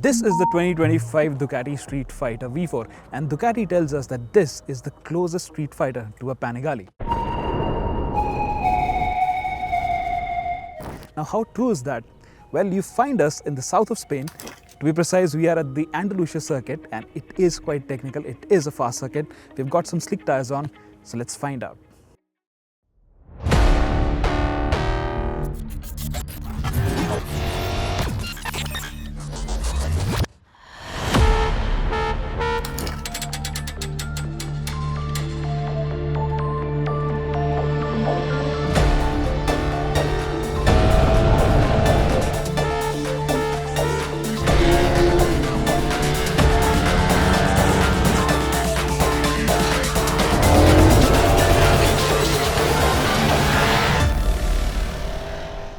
This is the 2025 Ducati Streetfighter V4 and Ducati tells us that this is the closest street fighter to a Panigale. Now how true is that? Well, you find us in the south of Spain. To be precise, we are at the Andalusia Circuit and it is quite technical. It is a fast circuit. We've got some slick tires on, so let's find out.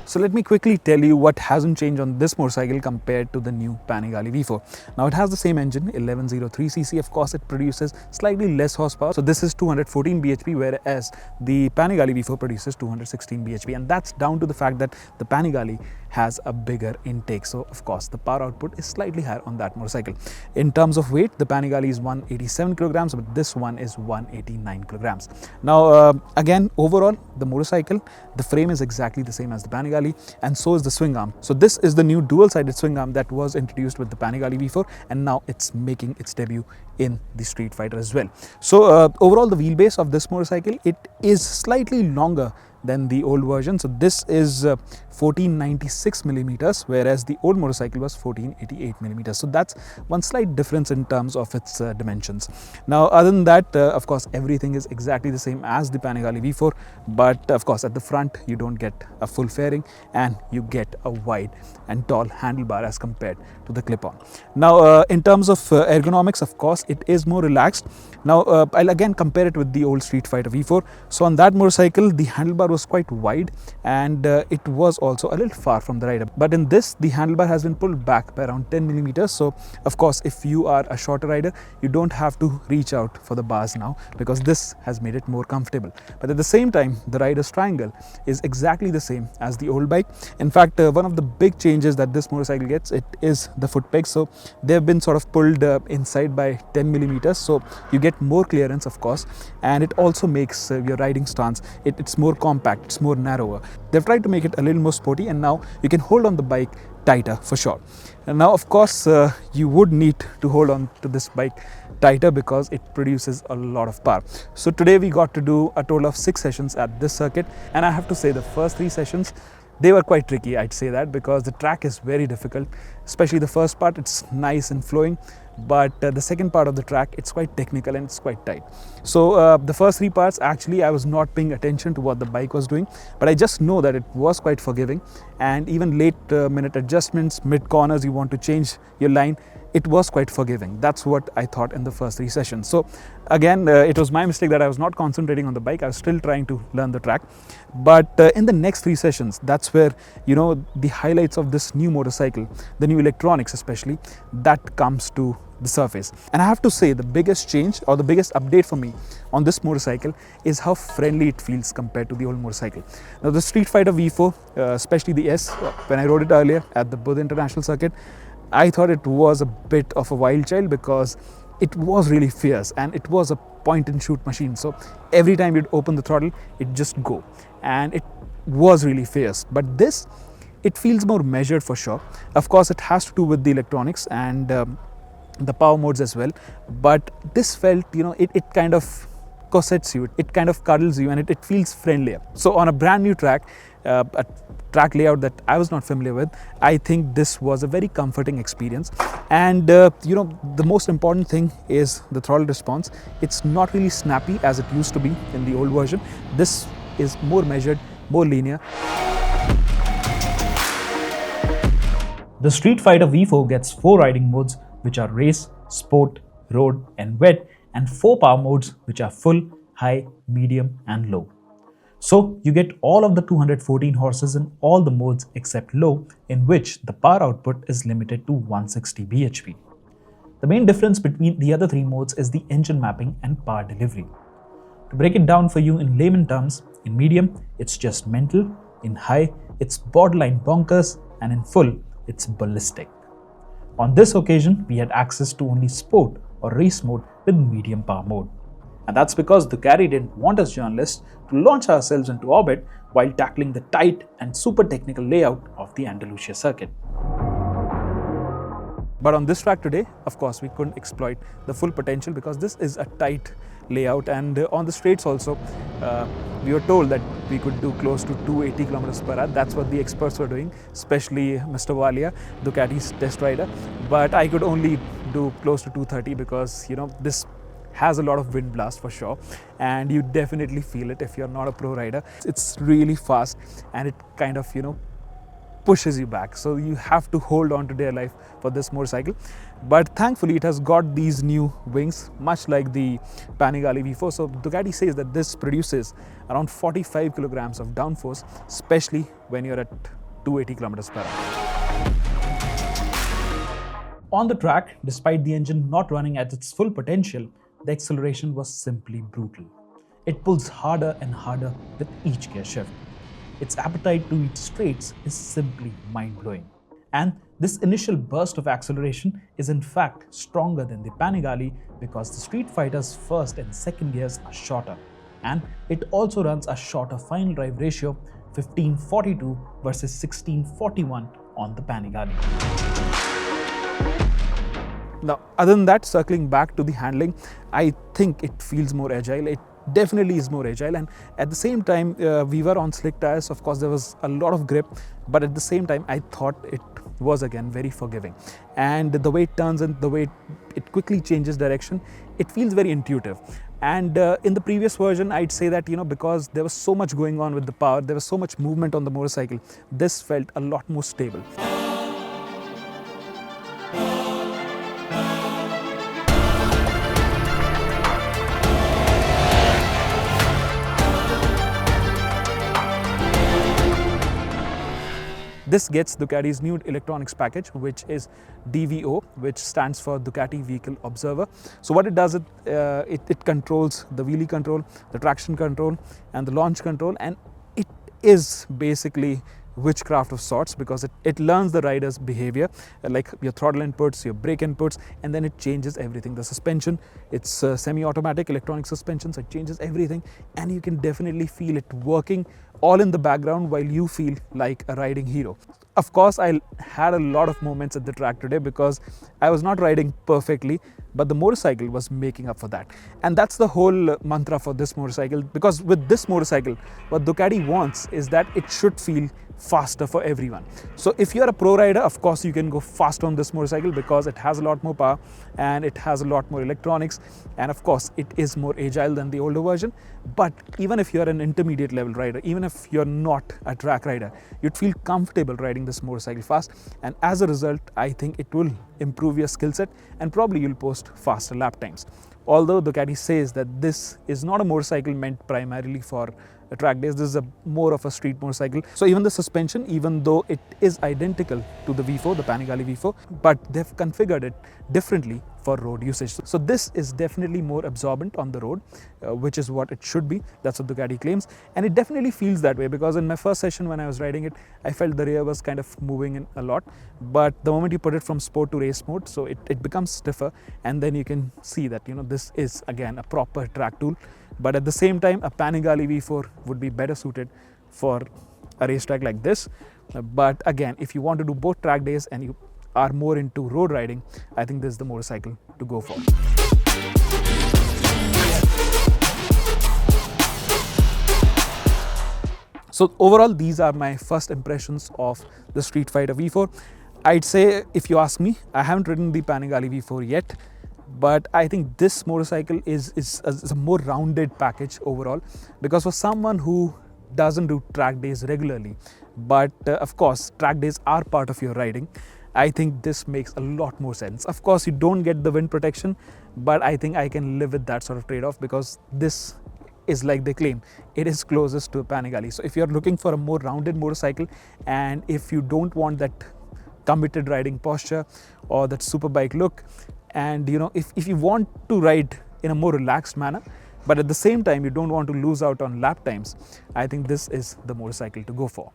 So let me quickly tell you what hasn't changed on this motorcycle compared to the new Panigale V4. Now it has the same engine, 1103cc. Of course, it produces slightly less horsepower. So this is 214 bhp, whereas the Panigale V4 produces 216 bhp. And that's down to the fact that the Panigale has a bigger intake. So of course, the power output is slightly higher on that motorcycle. In terms of weight, the Panigale is 187 kilograms, but this one is 189 kilograms. Now, again, overall, the motorcycle, the frame is exactly the same as the Panigale, and so is the swing arm. So this is the new dual-sided swing arm that was introduced with the Panigale V4, and now it's making its debut in the Streetfighter as well. So overall, the wheelbase of this motorcycle, it is slightly longer than the old version. So this is 1496 millimeters, whereas the old motorcycle was 1488 millimeters. So that's one slight difference in terms of its dimensions. Now, other than that, of course, everything is exactly the same as the Panigale V4, but of course, at the front, you don't get a full fairing and you get a wide and tall handlebar as compared to the clip-on. Now, in terms of ergonomics, of course, it is more relaxed. Now, I'll again compare it with the old Streetfighter V4. So on that motorcycle, the handlebar was quite wide and it was also a little far from the rider. But in this, the handlebar has been pulled back by around 10 millimeters. So of course, if you are a shorter rider, you don't have to reach out for the bars now because this has made it more comfortable. But at the same time, the rider's triangle is exactly the same as the old bike. In fact, one of the big changes that this motorcycle gets, it is the foot pegs. So they've been sort of pulled inside by 10 millimeters. So you get more clearance, of course, and it also makes your riding stance, it's more compact, it's more narrower. They've tried to make it a little more sporty, and now you can hold on the bike tighter for sure. And now, of course, you would need to hold on to this bike tighter because it produces a lot of power. So today we got to do a total of 6 sessions at this circuit, and I have to say the first 3 sessions, they were quite tricky, I'd say that, because the track is very difficult, especially the first part. It's nice and flowing, but the second part of the track, it's quite technical and it's quite tight. So the first 3 parts, actually, I was not paying attention to what the bike was doing, but I just know that it was quite forgiving, and even late minute adjustments, mid corners, you want to change your line, it was quite forgiving. That's what I thought in the first 3 sessions. So again, it was my mistake that I was not concentrating on the bike. I was still trying to learn the track. But in the next 3 sessions, that's where, you know, the highlights of this new motorcycle, the new electronics especially, that comes to the surface. And I have to say, the biggest change or the biggest update for me on this motorcycle is how friendly it feels compared to the old motorcycle. Now, the Streetfighter V4, especially the S, when I rode it earlier at the Buddha International Circuit, I thought it was a bit of a wild child because it was really fierce and it was a point and shoot machine. So every time you'd open the throttle, it just go, and it was really fierce. But this, it feels more measured for sure. Of course, it has to do with the electronics and the power modes as well. But this felt, you know, it kind of corsets you, it kind of cuddles you, and it feels friendlier. So on a brand new track, a track layout that I was not familiar with, I think this was a very comforting experience. And you know, the most important thing is the throttle response. It's not really snappy as it used to be in the old version. This is more measured, more linear. The Streetfighter V4 gets 4 riding modes, which are race, sport, road, and wet, and 4 power modes, which are full, high, medium, and low. So you get all of the 214 horses in all the modes except low, in which the power output is limited to 160 bhp. The main difference between the other 3 modes is the engine mapping and power delivery. To break it down for you in layman terms, in medium, it's just mental, in high, it's borderline bonkers, and in full, it's ballistic. On this occasion, we had access to only sport or race mode with medium power mode. And that's because Ducati didn't want us journalists to launch ourselves into orbit while tackling the tight and super technical layout of the Andalusia Circuit. But on this track today, of course, we couldn't exploit the full potential because this is a tight layout, and on the straights also, we were told that we could do close to 280 kilometers per hour. That's what the experts were doing, especially Mr. Walia, Ducati's test rider. But I could only do close to 230 because, this has a lot of wind blast for sure, and you definitely feel it if you're not a pro rider. It's really fast and it kind of, pushes you back. So you have to hold on to dear life for this motorcycle. But thankfully it has got these new wings, much like the Panigale V4. So Ducati says that this produces around 45 kilograms of downforce, especially when you're at 280 kilometers per hour. On the track, despite the engine not running at its full potential, the acceleration was simply brutal. It pulls harder and harder with each gear shift. Its appetite to eat straights is simply mind-blowing. And this initial burst of acceleration is in fact stronger than the Panigale because the Streetfighter's first and second gears are shorter. And it also runs a shorter final drive ratio, 1542 versus 1641 on the Panigale. Now, other than that, circling back to the handling, I think it feels more agile. It definitely is more agile, and at the same time we were on slick tires. Of course there was a lot of grip, but at the same time I thought it was again very forgiving, and the way it turns and the way it quickly changes direction, it feels very intuitive. And in the previous version I'd say that because there was so much going on with the power, there was so much movement on the motorcycle, this felt a lot more stable. This gets Ducati's new electronics package, which is DVO, which stands for Ducati Vehicle Observer. So what it does, it controls the wheelie control, the traction control, and the launch control, and it is basically witchcraft of sorts because it learns the rider's behavior, like your throttle inputs, your brake inputs, and then it changes everything. The suspension, it's semi-automatic electronic suspension, so it changes everything, and you can definitely feel it working all in the background while you feel like a riding hero. Of course, I had a lot of moments at the track today because I was not riding perfectly, but the motorcycle was making up for that. And that's the whole mantra for this motorcycle, because with this motorcycle, what Ducati wants is that it should feel faster for everyone. So if you're a pro rider, of course you can go fast on this motorcycle because it has a lot more power and it has a lot more electronics, and of course it is more agile than the older version. But even if you're an intermediate level rider, even if you're not a track rider, you'd feel comfortable riding this motorcycle fast, and as a result I think it will improve your skill set and probably you'll post faster lap times. Although Ducati says that this is not a motorcycle meant primarily for track days, this is more of a street motorcycle. So even the suspension, even though it is identical to the V4, the Panigale V4, but they've configured it differently for road usage. So this is definitely more absorbent on the road, which is what it should be. That's what Ducati claims, and it definitely feels that way because in my first session when I was riding it, I felt the rear was kind of moving in a lot, but the moment you put it from sport to race mode, so it becomes stiffer, and then you can see that this is again a proper track tool. But at the same time, a Panigale V4 would be better suited for a racetrack like this. But again, if you want to do both track days and you are more into road riding, I think this is the motorcycle to go for. So overall, these are my first impressions of the Streetfighter V4. I'd say, if you ask me, I haven't ridden the Panigale V4 yet, but I think this motorcycle is a more rounded package overall, because for someone who doesn't do track days regularly, but of course track days are part of your riding, I think this makes a lot more sense. Of course you don't get the wind protection, but I think I can live with that sort of trade-off because this is, like they claim, it is closest to a Panigale. So if you're looking for a more rounded motorcycle, and if you don't want that committed riding posture or that superbike look, and if you want to ride in a more relaxed manner, but at the same time you don't want to lose out on lap times, I think this is the motorcycle to go for.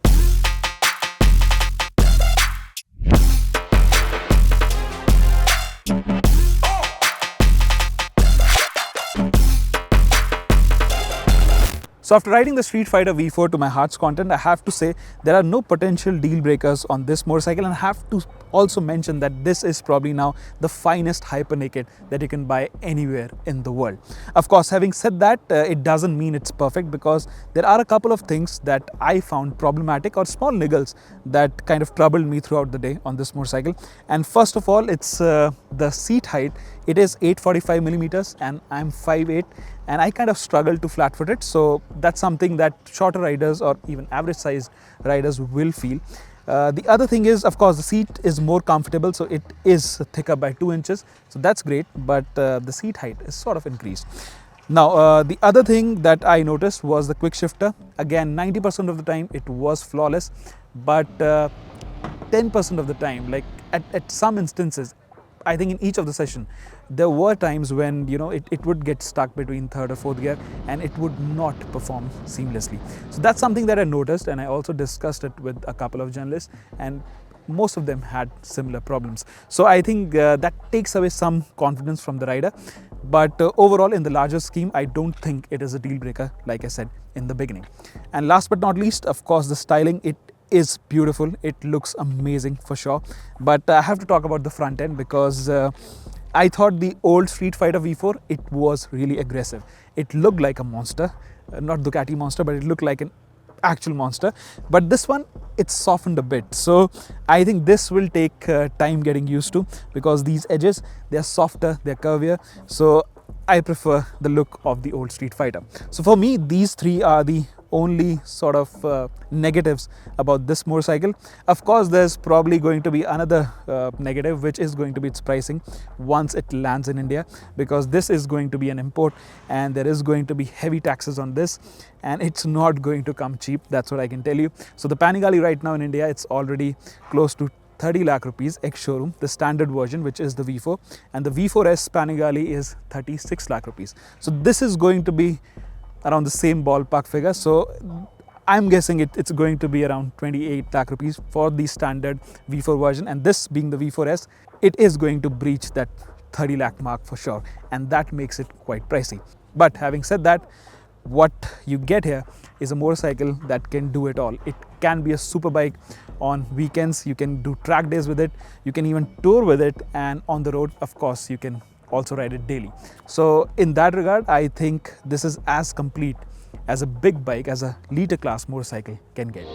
So after riding the Streetfighter V4 to my heart's content, I have to say there are no potential deal breakers on this motorcycle, and I have to also mention that this is probably now the finest hyper naked that you can buy anywhere in the world. Of course, having said that, it doesn't mean it's perfect, because there are a couple of things that I found problematic, or small niggles that kind of troubled me throughout the day on this motorcycle. And first of all, it's the seat height. It is 845 millimeters and I'm 5'8", and I kind of struggle to flat foot it. So that's something that shorter riders or even average size riders will feel. The other thing is, of course, the seat is more comfortable, so it is thicker by 2 inches. So that's great, but the seat height is sort of increased. Now, the other thing that I noticed was the quick shifter. Again, 90% of the time it was flawless, but 10% of the time, like at some instances, I think in each of the session, there were times when it would get stuck between third or fourth gear and it would not perform seamlessly. So that's something that I noticed, and I also discussed it with a couple of journalists, and most of them had similar problems. So I think that takes away some confidence from the rider. But overall, in the larger scheme, I don't think it is a deal breaker, like I said in the beginning. And last but not least, of course, the styling. It is beautiful. It looks amazing for sure. But I have to talk about the front end, because I thought the old Streetfighter V4, it was really aggressive. It looked like a monster, not Ducati monster, but it looked like an actual monster. But this one, it's softened a bit. So I think this will take time getting used to, because these edges, they're softer, they're curvier. So I prefer the look of the old Streetfighter. So for me, these three are the only sort of negatives about this motorcycle. Of course, there's probably going to be another negative, which is going to be its pricing once it lands in India, because this is going to be an import and there is going to be heavy taxes on this, and it's not going to come cheap. That's what I can tell you. So the Panigale right now in India, it's already close to 30 lakh rupees ex-showroom, the standard version, which is the V4, and the V4 S Panigale is 36 lakh rupees. So this is going to be around the same ballpark figure. So I'm guessing it's going to be around 28 lakh rupees for the standard V4 version, and this being the V4S, it is going to breach that 30 lakh mark for sure, and that makes it quite pricey. But having said that, what you get here is a motorcycle that can do it all. It can be a super bike on weekends, you can do track days with it, you can even tour with it, and on the road, of course, you can also ride it daily. So in that regard, I think this is as complete as a big bike, as a liter class motorcycle can get.